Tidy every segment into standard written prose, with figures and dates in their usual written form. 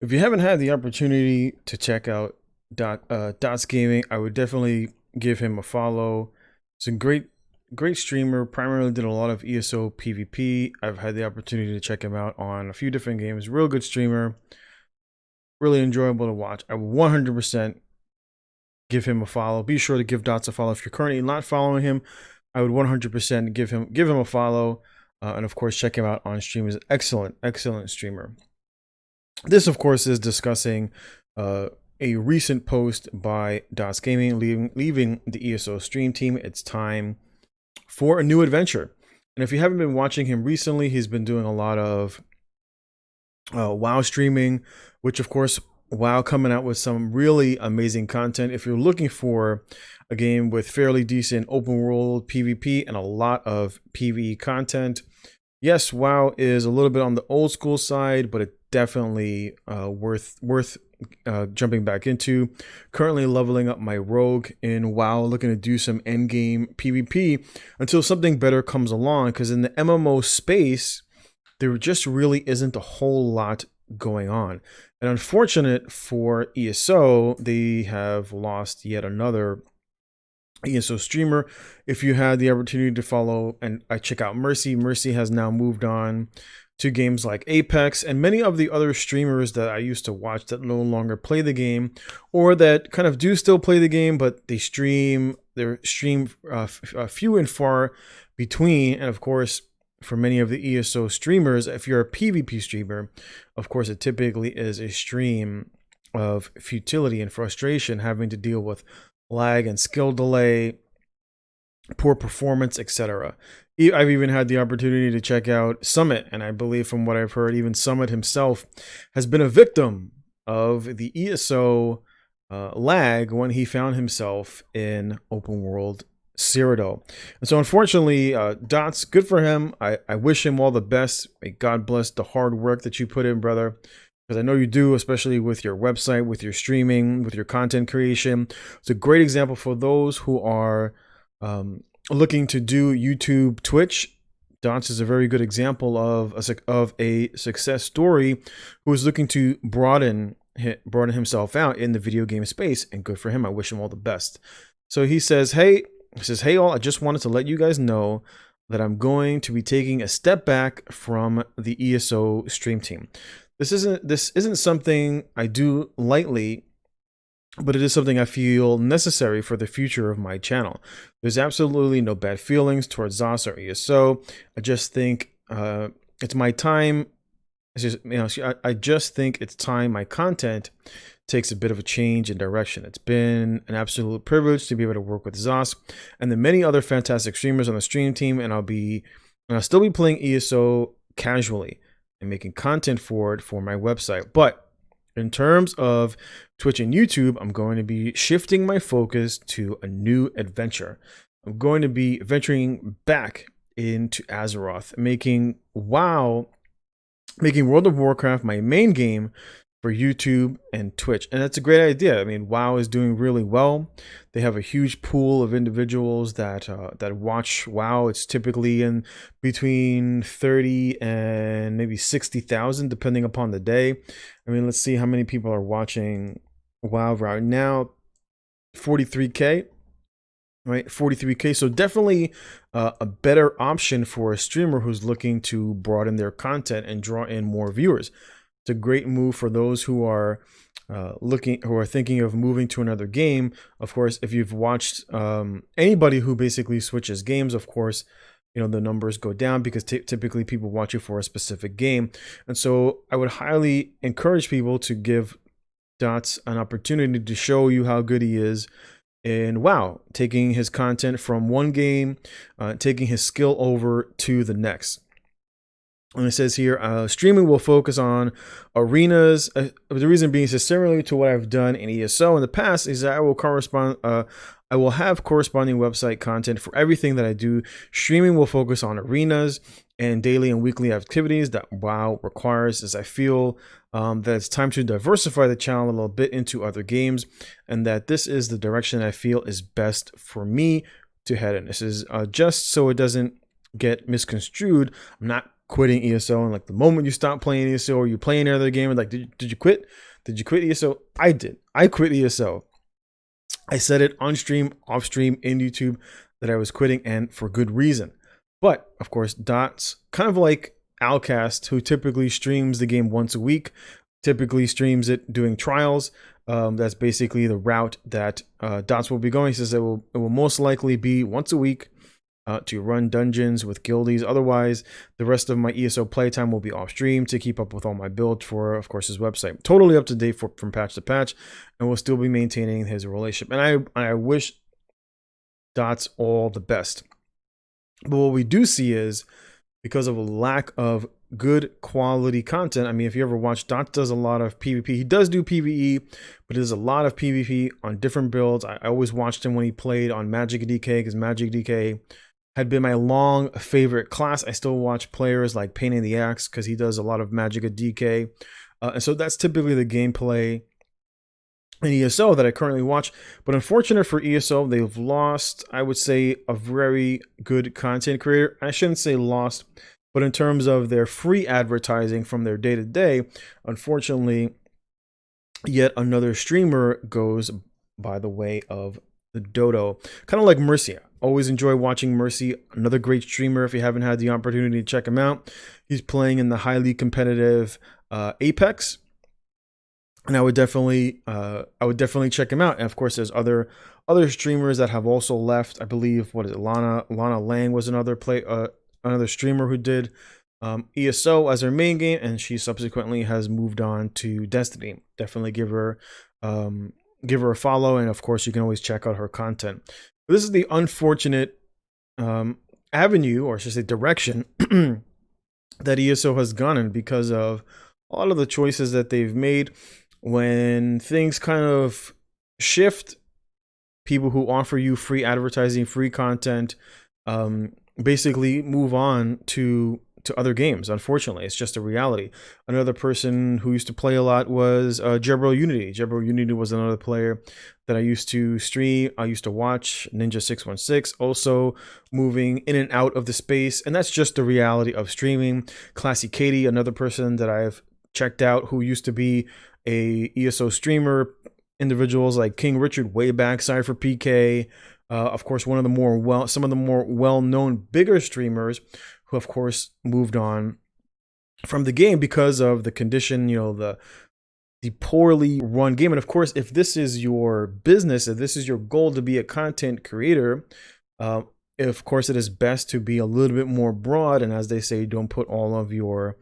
If you haven't had the opportunity to check out Dots Gaming, I would definitely give him a follow. He's a great streamer. Primarily did a lot of ESO PvP. I've had the opportunity to check him out on a few different games. Real good streamer. Really enjoyable to watch. I would 100% give him a follow. Be sure to give Dots a follow if you're currently not following him. I would 100% give him a follow, and of course check him out on stream. He's an excellent streamer. This, of course, is discussing a recent post by Dots Gaming leaving the ESO stream team. It's time for a new adventure. And if you haven't been watching him recently, he's been doing a lot of WoW streaming, which, of course, WoW coming out with some really amazing content. If you're looking for a game with fairly decent open world PvP and a lot of PvE content, yes, WoW is a little bit on the old school side, but it definitely worth jumping back into. Currently leveling up my rogue in WoW, looking to do some end game PvP until something better comes along, because in the MMO space there just really isn't a whole lot going on. And unfortunate for ESO, they have lost yet another ESO streamer. If you had the opportunity to follow and I check out Mercy has now moved on to games like Apex, and many of the other streamers that I used to watch that no longer play the game, or that kind of do still play the game, but they stream few and far between. And of course, for many of the ESO streamers, if you're a PvP streamer, of course, it typically is a stream of futility and frustration, having to deal with lag and skill delay, poor performance, etc. I've even had the opportunity to check out Summit, and I believe from what I've heard, even Summit himself has been a victim of the ESO lag when he found himself in open world Cyrodiil. And so unfortunately, Dots, good for him. I wish him all the best. May God bless the hard work that you put in, brother, because I know you do, especially with your website, with your streaming, with your content creation. It's a great example for those who are looking to do YouTube, Twitch. Dots is a very good example of a success story who is looking to broaden himself out in the video game space, and good for him. I wish him all the best. So he says, hey all, I just wanted to let you guys know that I'm going to be taking a step back from the ESO stream team. This isn't something I do lightly, but it is something I feel necessary for the future of my channel. There's absolutely no bad feelings towards ZOS or ESO. I just think it's my time. I just think it's time my content takes a bit of a change in direction. It's been an absolute privilege to be able to work with ZOS and the many other fantastic streamers on the stream team, and I'll still be playing ESO casually and making content for it for my website. But in terms of Twitch and YouTube, I'm going to be shifting my focus to a new adventure. I'm going to be venturing back into Azeroth, making World of Warcraft my main game for YouTube and Twitch. And that's a great idea. I mean, WoW is doing really well. They have a huge pool of individuals that watch WoW. It's typically in between 30 and maybe 60,000, depending upon the day. I mean, let's see how many people are watching WoW right now. 43K. Right, 43K. So definitely a better option for a streamer who's looking to broaden their content and draw in more viewers. It's a great move for those who are thinking of moving to another game. Of course, if you've watched anybody who basically switches games, of course, you know, the numbers go down because typically people watch you for a specific game. And so I would highly encourage people to give Dots an opportunity to show you how good he is in WoW, taking his content from one game, taking his skill over to the next. And it says here, streaming will focus on arenas. The reason being is similarly to what I've done in ESO in the past is that I will have corresponding website content for everything that I do. Streaming will focus on arenas and daily and weekly activities that WoW requires, as I feel that it's time to diversify the channel a little bit into other games, and that this is the direction I feel is best for me to head in. This is just so it doesn't get misconstrued. I'm not quitting ESO, and like the moment you stop playing ESO or you play any other game, like, did you quit? Did you quit ESO? I did. I quit ESO. I said it on stream, off stream, in YouTube that I was quitting, and for good reason. But of course, Dots, kind of like Alcast, who typically streams the game once a week, typically streams it doing trials. That's basically the route that Dots will be going. He says it will most likely be once a week to run dungeons with guildies. Otherwise, the rest of my ESO playtime will be off stream to keep up with all my builds for, of course, his website. Totally up to date from patch to patch, and will still be maintaining his relationship. And I wish Dots all the best. But what we do see is, because of a lack of good quality content. I mean, if you ever watch, Dots does a lot of PvP. He does do PvE, but there's a lot of PvP on different builds. I always watched him when he played on Magic DK, because Magic DK had been my long favorite class. I still watch players like Pain in the Axe because he does a lot of Magic DK. And so that's typically the gameplay in ESO that I currently watch. But unfortunate for ESO, they've lost, I would say, a very good content creator. I shouldn't say lost, but in terms of their free advertising from their day-to-day, unfortunately, yet another streamer goes by the way of the dodo. Kind of like Mercy. Always enjoy watching Mercy. Another great streamer. If you haven't had the opportunity to check him out, he's playing in the highly competitive Apex, and I would definitely check him out. And of course, there's other streamers that have also left. I believe, what is it, Lana Lang was another streamer who did ESO as her main game, and she subsequently has moved on to Destiny. Definitely give her a follow, and of course, you can always check out her content. But this is the unfortunate avenue, or I should say direction, that ESO has gone in because of a lot of the choices that they've made. When things kind of shift, people who offer you free advertising, free content, basically move on to other games. Unfortunately, it's just a reality. Another person who used to play a lot was Jebro Unity. Jebro Unity was another player that I used to stream. I used to watch. Ninja616 also moving in and out of the space, and that's just the reality of streaming. Classy Katie, another person that I've checked out who used to be a ESO streamer. Individuals like King Richard way back, Cypher PK, of course, some of the more well-known bigger streamers who of course moved on from the game because of the condition, the poorly run game. And of course, if this is your business, if this is your goal to be a content creator, of course it is best to be a little bit more broad, and as they say, don't put all of your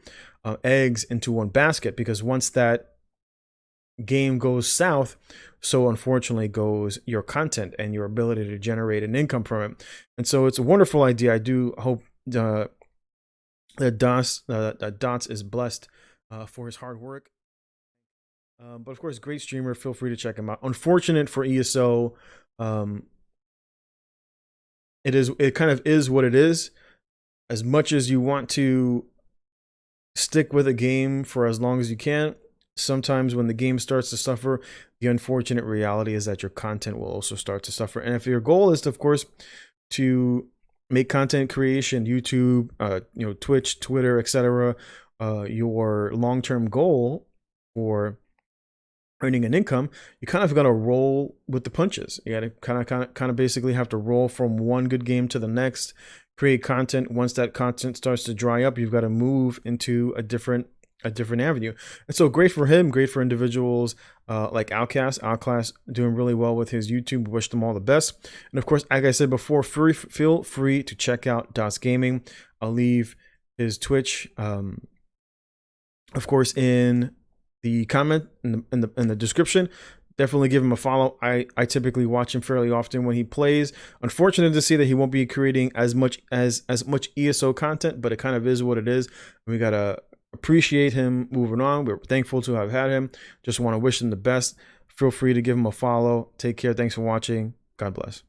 eggs into one basket, because once that game goes south, so unfortunately goes your content and your ability to generate an income from it. And so it's a wonderful idea. I do hope that Dots is blessed for his hard work. But of course, great streamer. Feel free to check him out. Unfortunate for ESO, it kind of is what it is. As much as you want to stick with a game for as long as you can, sometimes when the game starts to suffer, the unfortunate reality is that your content will also start to suffer. And if your goal is to, of course, to make content creation, YouTube, Twitch, Twitter, etc., your long-term goal for earning an income, you kind of got to roll with the punches. You got to kind of basically have to roll from one good game to the next, create content. Once that content starts to dry up, you've got to move into a different avenue. And so great for him, great for individuals like Outcast doing really well with his YouTube. Wish them all the best. And of course, like I said before, feel free to check out Dots Gaming. I'll leave his Twitch, of course, in the comment in the description. Definitely give him a follow. I typically watch him fairly often when he plays. Unfortunate to see that he won't be creating as much ESO content, but it kind of is what it is. We gotta appreciate him moving on. We're thankful to have had him. Just want to wish him the best. Feel free to give him a follow. Take care. Thanks for watching. God bless.